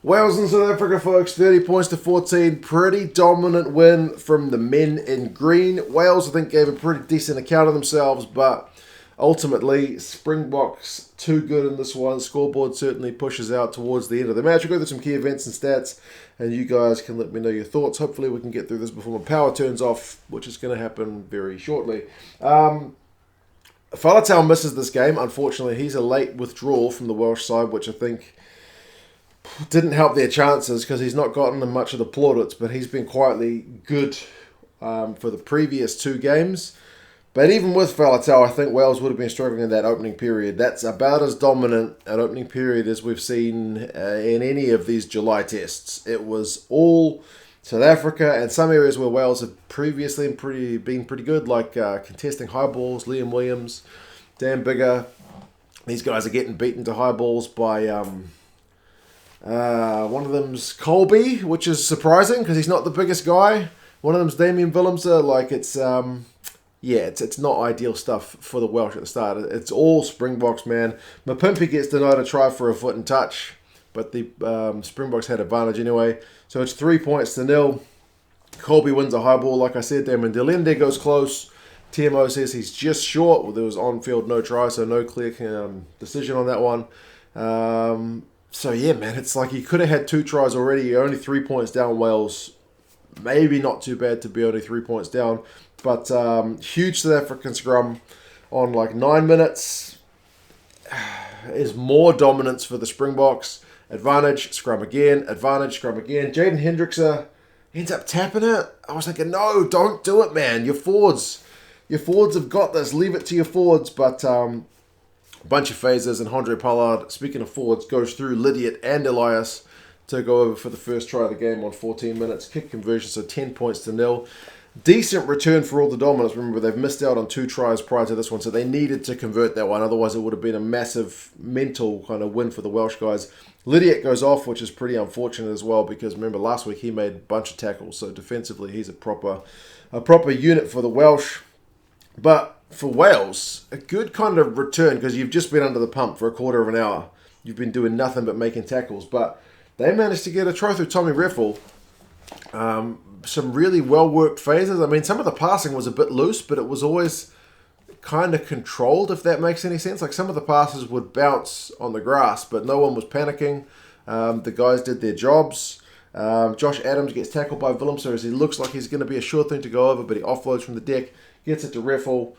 Wales and South Africa, folks, 30 points to 14. Pretty dominant win from the men in green. Wales, I think, gave a pretty decent account of themselves, but ultimately, Springboks too good in this one. Scoreboard certainly pushes out towards the end of the match. We'll go through some key events and stats, and you guys can let me know your thoughts. Hopefully, we can get through this before my power turns off, which is going to happen very shortly. Faletau misses this game. Unfortunately, he's a late withdrawal from the Welsh side, which I think didn't help their chances because he's not gotten much of the plaudits, but he's been quietly good for the previous two games. But even with Faletau, I think Wales would have been struggling in that opening period. That's about as dominant an opening period as we've seen in any of these July tests. It was all South Africa and some areas where Wales have previously been pretty good, like contesting high balls. Liam Williams, Dan Bigger. These guys are getting beaten to high balls by... one of them's Kolbe, which is surprising because he's not the biggest guy. One of them's Damian Willemse. Like it's not ideal stuff for the Welsh at the start. It's all Springboks, man. Mapimpi gets denied a try for a foot and touch, but the Springboks had advantage anyway. So it's 3 points to 0. Kolbe wins a high ball, like I said. Damian Allende goes close. TMO says he's just short. Well, there was on-field no try, so no clear decision on that one. So, yeah, man, it's like he could have had 2 tries already. Only 3 points down, Wales. Maybe not too bad to be only 3 points down. But huge South African scrum on like 9 minutes. Is more dominance for the Springboks. Advantage, scrum again. Advantage, scrum again. Jaden Hendrikse ends up tapping it. I was thinking, no, don't do it, man. Your forwards have got this. Leave it to your forwards. But... bunch of phases, and Handre Pollard, speaking of forwards, goes through Lydiot and Elias to go over for the first try of the game on 14 minutes. Kick conversion, so 10 points to 0. Decent return for all the dominance. Remember, they've missed out on 2 tries prior to this one, so they needed to convert that one. Otherwise, it would have been a massive mental kind of win for the Welsh guys. Lydiot goes off, which is pretty unfortunate as well, because remember, last week he made a bunch of tackles, so defensively he's a proper unit for the Welsh. But for Wales, a good kind of return because you've just been under the pump for a quarter of an hour. You've been doing nothing but making tackles. But they managed to get a try through Tommy Reffel. Some really well-worked phases. I mean, some of the passing was a bit loose, but it was always kind of controlled, if that makes any sense. Like some of the passes would bounce on the grass, but no one was panicking. The guys did their jobs. Josh Adams gets tackled by Willemse as he looks like he's going to be a sure thing to go over, but he offloads from the deck. Gets it to Reffel.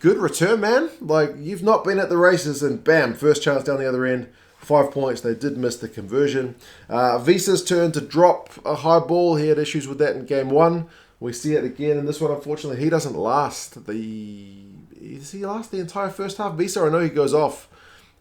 Good return, man. Like, you've not been at the races, and bam, first chance down the other end. 5 points. They did miss the conversion. Wiese's turn to drop a high ball. He had issues with that in game 1. We see it again in this one. Unfortunately, he doesn't last Does he last the entire first half? Wiese, I know he goes off.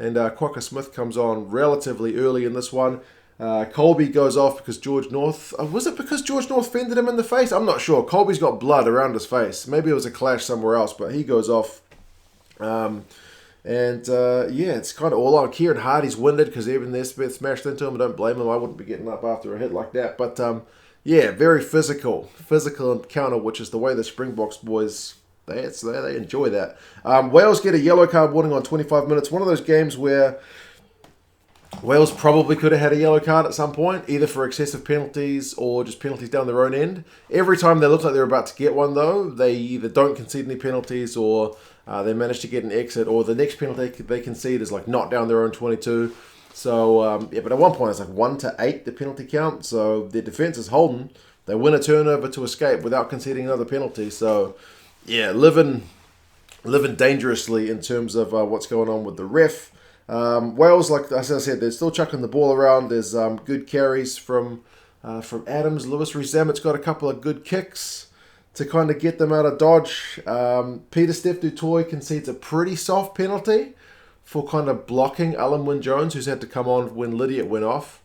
And Quokka Smith comes on relatively early in this one. Kolbe goes off because George North... was it because George North fended him in the face? I'm not sure. Kolbe's got blood around his face. Maybe it was a clash somewhere else, but he goes off. It's kind of all on. Kieran Hardy's winded because Eben Etzebeth smashed into him. I don't blame him. I wouldn't be getting up after a hit like that. But, very physical. Physical encounter, which is the way the Springboks boys... They enjoy that. Wales get a yellow card warning on 25 minutes. One of those games where... Wales probably could have had a yellow card at some point, either for excessive penalties or just penalties down their own end. Every time they look like they're about to get one, though, they either don't concede any penalties or they manage to get an exit, or the next penalty they concede is like not down their own 22. So, but at one point it's like 1-8, the penalty count. So their defense is holding. They win a turnover to escape without conceding another penalty. So, living dangerously in terms of what's going on with the ref. Wales, like as I said, they're still chucking the ball around. There's good carries from Adams. Rees-Zammit's got a couple of good kicks to kind of get them out of dodge. Pieter-Steph Toit concedes a pretty soft penalty for kind of blocking Alan Wynne-Jones, who's had to come on when Lydiot went off.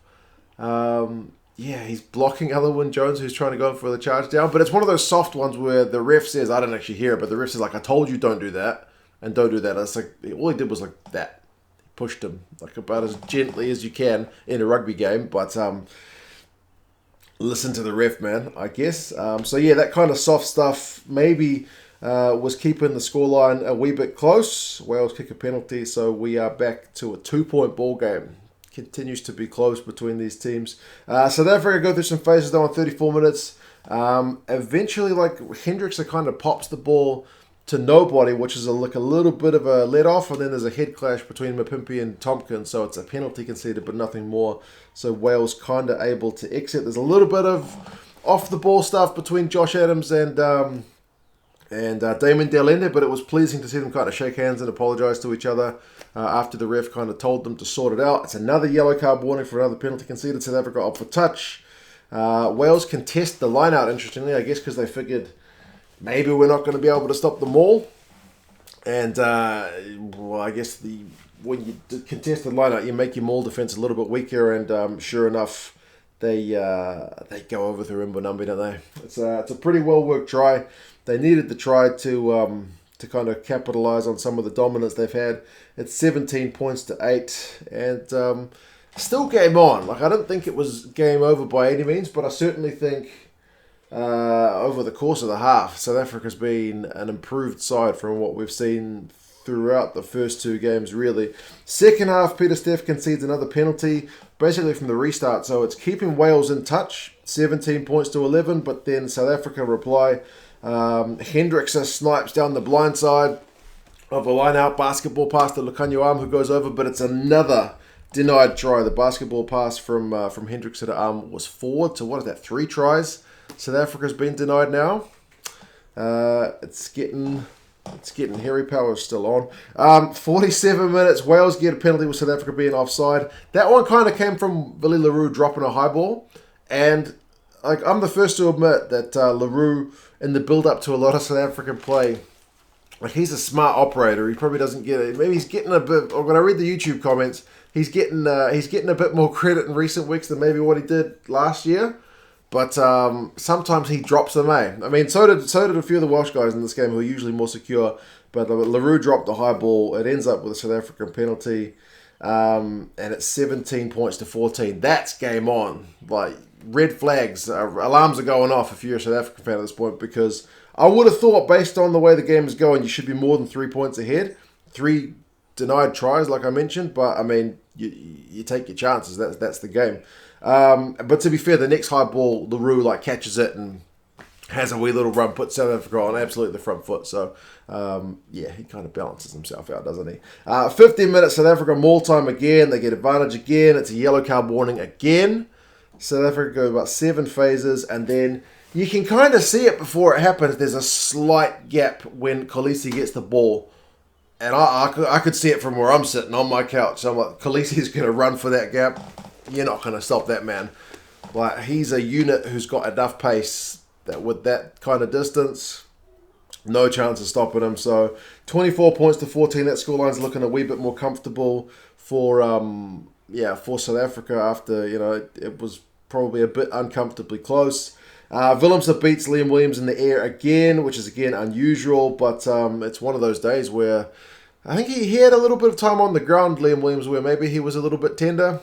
He's blocking Alan Wynne-Jones, who's trying to go for the charge down. But it's one of those soft ones where the ref says, I don't actually hear it, but the ref says, like, I told you don't do that, and don't do that. It's like, all he did was like that. Pushed him like about as gently as you can in a rugby game, but listen to the ref, man, I guess. That kind of soft stuff maybe was keeping the scoreline a wee bit close. Wales kick a penalty, so we are back to a 2-point ball game. continues to be close between these teams. South Africa go through some phases though on 34 minutes. Eventually, like Hendrikse kind of pops the ball to nobody, which is a little bit of a let off, and then there's a head clash between Mapimpi and Tompkins, so it's a penalty conceded, but nothing more. So Wales kind of able to exit. There's a little bit of off the ball stuff between Josh Adams and Damian Allende, but it was pleasing to see them kind of shake hands and apologise to each other after the ref kind of told them to sort it out. It's another yellow card warning for another penalty conceded. South Africa up for touch. Wales contest the line out, interestingly, I guess because they figured maybe we're not going to be able to stop the maul. And, well, I guess when you contest the line out, you make your maul defence a little bit weaker, and sure enough, they go over through Mbonambi, don't they? It's a pretty well-worked try. They needed the try to kind of capitalise on some of the dominance they've had. It's 17 points to 8, and still game on. Like, I don't think it was game over by any means, but I certainly think over the course of the half, South Africa's been an improved side from what we've seen throughout the first two games, really. Second half, Pieter-Steph concedes another penalty, basically from the restart, so it's keeping Wales in touch, 17 points to 11, but then South Africa reply. Hendrikse snipes down the blind side of a line-out basketball pass to Lukhanyo arm, who goes over, but it's another denied try. The basketball pass from Hendrikse to arm was forward to, what is that, 3 tries? South Africa's been denied now. It's getting Harry Powers still on. 47 minutes, Wales get a penalty with South Africa being offside. That one kind of came from Willie Leroux dropping a high ball, and like I'm the first to admit that Leroux, in the build-up to a lot of South African play, like he's a smart operator. He probably doesn't get it. Maybe he's getting a bit. Or when I read the YouTube comments, he's getting a bit more credit in recent weeks than maybe what he did last year. But sometimes he drops them, eh? I mean, so did a few of the Welsh guys in this game who are usually more secure. But Leroux dropped the high ball. It ends up with a South African penalty. And it's 17 points to 14. That's game on. Like, red flags, alarms are going off if you're a South African fan at this point, because I would have thought, based on the way the game is going, you should be more than 3 points ahead. 3 denied tries, like I mentioned, but I mean, you take your chances. That's the game. But to be fair, the next high ball, Leroux like catches it and has a wee little run, puts South Africa on absolutely the front foot. So, yeah, he kind of balances himself out, doesn't he? 15 minutes, South Africa maul time again. They get advantage again. It's a yellow card warning again. South Africa go about 7 phases, and then you can kind of see it before it happens. There's a slight gap when Kolisi gets the ball. And I could see it from where I'm sitting on my couch. So I'm like, Kolisi's going to run for that gap. You're not going to stop that man. Like, he's a unit who's got enough pace that with that kind of distance, no chance of stopping him. So 24 points to 14. That scoreline's looking a wee bit more comfortable for South Africa after, it was probably a bit uncomfortably close. Willemse beats Liam Williams in the air again, which is again unusual, but it's one of those days where I think he had a little bit of time on the ground, Liam Williams, where maybe he was a little bit tender.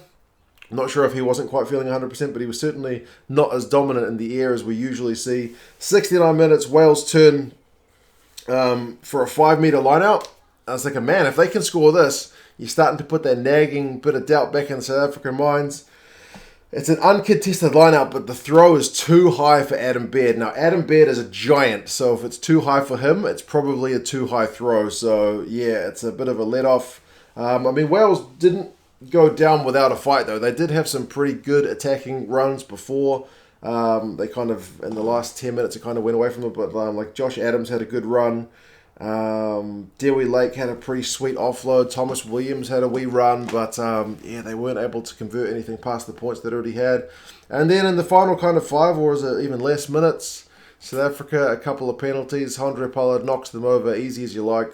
I'm not sure if he wasn't quite feeling 100%, but he was certainly not as dominant in the air as we usually see. 69 minutes, Wales turn for a 5-metre line-out. I was thinking, man, if they can score this, you're starting to put that nagging bit of doubt back in South African minds. It's an uncontested line-out, but the throw is too high for Adam Baird. Now, Adam Baird is a giant, so if it's too high for him, it's probably a too high throw. So, yeah, it's a bit of a let-off. I mean, Wales didn't go down without a fight, though. They did have some pretty good attacking runs before. They kind of, in the last 10 minutes, it kind of went away from them. But like Josh Adams had a good run. Dewey Lake had a pretty sweet offload. Thomas Williams had a wee run. But, they weren't able to convert anything past the points they already had. And then in the final kind of 5, or is it even less minutes, South Africa, a couple of penalties. Handre Pollard knocks them over, easy as you like.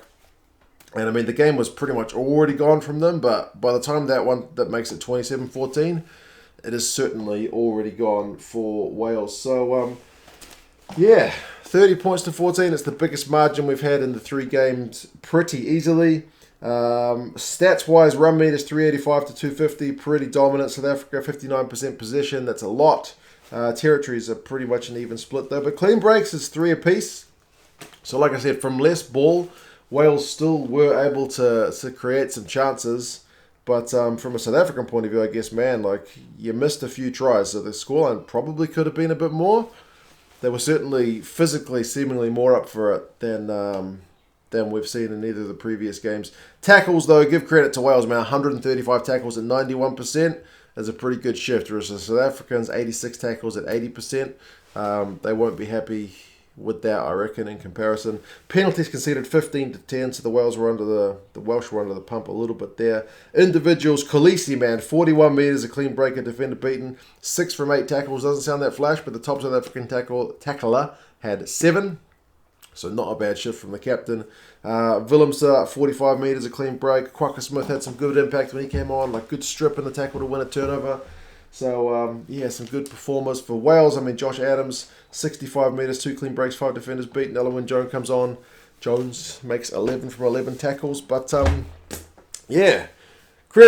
And, I mean, the game was pretty much already gone from them, but by the time that makes it 27-14, it is certainly already gone for Wales. So, 30 points to 14. It's the biggest margin we've had in the 3 games pretty easily. Stats-wise, run meters 385 to 250, pretty dominant. South Africa, 59% possession. That's a lot. Territories are pretty much an even split, though. But clean breaks is 3 apiece. So, like I said, from less ball, Wales still were able to create some chances. But from a South African point of view, I guess, man, like, you missed a few tries. So the scoreline probably could have been a bit more. They were certainly physically, seemingly more up for it than we've seen in either of the previous games. Tackles, though, give credit to Wales, man. 135 tackles at 91% is a pretty good shift. Whereas the South Africans, 86 tackles at 80%. They won't be happy with that, I reckon, in comparison. Penalties conceded 15-10, so the Welsh were under the pump a little bit there. Individuals, Kolisi, man, 41 metres, a clean break, a defender beaten. 6 from 8 tackles, doesn't sound that flash, but the top South African tackler had 7. So not a bad shift from the captain. Willemse, 45 metres, a clean break. Quacker Smith had some good impact when he came on, like good strip in the tackle to win a turnover. So, some good performers for Wales. I mean, Josh Adams, 65 metres, 2 clean breaks, 5 defenders beaten. Ellen Jones comes on. Jones makes 11 from 11 tackles. But, credit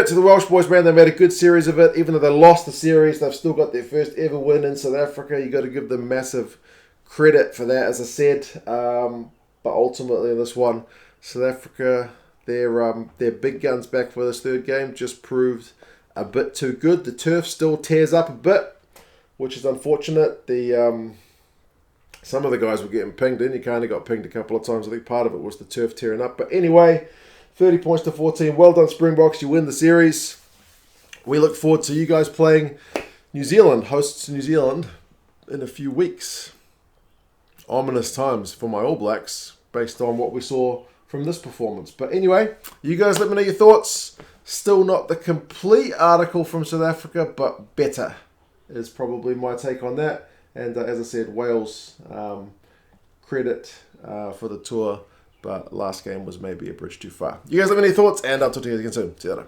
to the Welsh boys, man. They made a good series of it. Even though they lost the series, they've still got their first ever win in South Africa. You got to give them massive credit for that, as I said. But ultimately, in this one, South Africa, their big guns back for this third game just proved a bit too good. The turf still tears up a bit, which is unfortunate. Some of the guys were getting pinged in. Nyakane got pinged a couple of times. I think part of it was the turf tearing up. But anyway, 30 points to 14. Well done, Springboks. You win the series. We look forward to you guys playing New Zealand, hosts New Zealand, in a few weeks. Ominous times for my All Blacks based on what we saw from this performance. But anyway, you guys let me know your thoughts. Still not the complete article from South Africa, but better is probably my take on that. And as I said, Wales, credit for the tour, but last game was maybe a bridge too far. You guys let me know your thoughts, and I'll talk to you guys again soon. See you later.